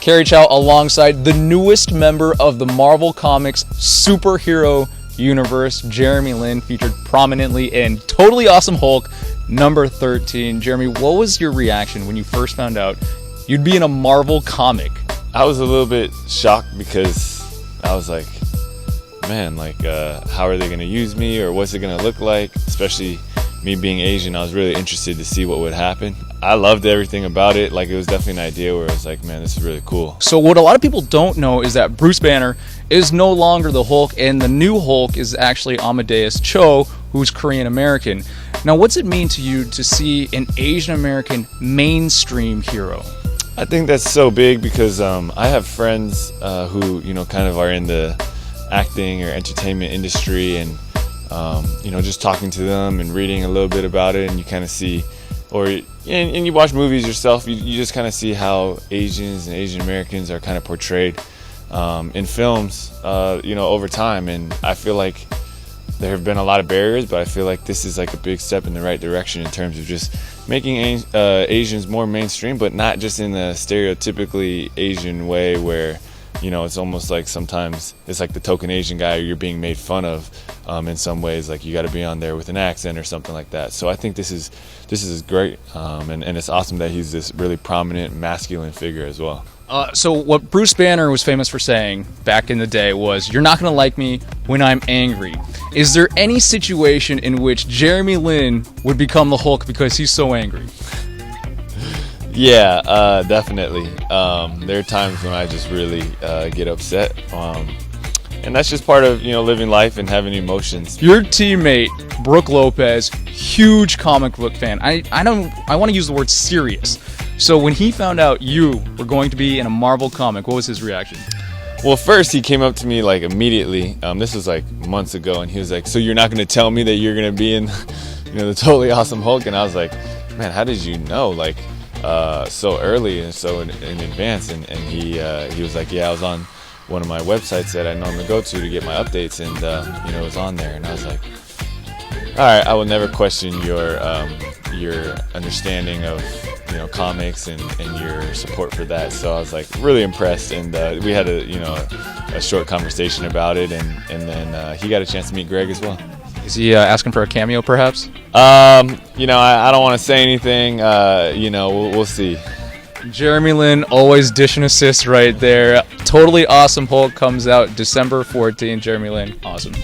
carriage out alongside the newest member of the Marvel Comics superhero universe, Jeremy Lin, featured prominently in Totally Awesome Hulk number 13. Jeremy, what was your reaction when you first found out you'd be in a Marvel comic? I was a little bit shocked because I was like, man, like, how are they going to use me, or what's it going to look like? Especially me being Asian, I was really interested to see what would happen. I loved everything about it. Like, it was definitely an idea where I was like, man, this is really cool. So what a lot of people don't know is that Bruce Banner is no longer the Hulk, and the new Hulk is actually Amadeus Cho, who's Korean American. Now, what's it mean to you to see an Asian American mainstream hero? I think that's so big because I have friends who, you know, kind of are in the acting or entertainment industry, and you know, just talking to them and reading a little bit about it, and you kind of see, and you watch movies yourself, you just kind of see how Asians and Asian Americans are kind of portrayed in films, you know, over time. And I feel like there have been a lot of barriers, but I feel like this is like a big step in the right direction in terms of just making Asians more mainstream, but not just in a stereotypically Asian way where, you know, it's almost like sometimes it's like the token Asian guy, or you're being made fun of in some ways, like you got to be on there with an accent or something like that. So I think this is great, and it's awesome that he's this really prominent masculine figure as well. So what Bruce Banner was famous for saying back in the day was, "You're not going to like me when I'm angry." Is there any situation in which Jeremy Lin would become the Hulk because he's so angry? Yeah, definitely. There are times when I just really get upset, and that's just part of, you know, living life and having emotions. Your teammate Brooke Lopez, huge comic book fan. I want to use the word serious. So when he found out you were going to be in a Marvel comic, what was his reaction? Well, first he came up to me like immediately. This was like months ago, and he was like, "So you're not going to tell me that you're going to be in, you know, the Totally Awesome Hulk?" And I was like, "Man, how did you know? Like, so early and so in advance?" And he was like, "Yeah, I was on one of my websites that I normally go to get my updates, and you know, it was on there." And I was like, "All right, I will never question your understanding of, you know, comics and your support for that." So I was like really impressed, and we had a short conversation about it, and then he got a chance to meet Greg as well. Is he asking for a cameo, perhaps? You know, I don't want to say anything. You know, we'll see. Jeremy Lin, always dish and assist right there. Totally Awesome Hulk comes out December 14th. Jeremy Lin, awesome.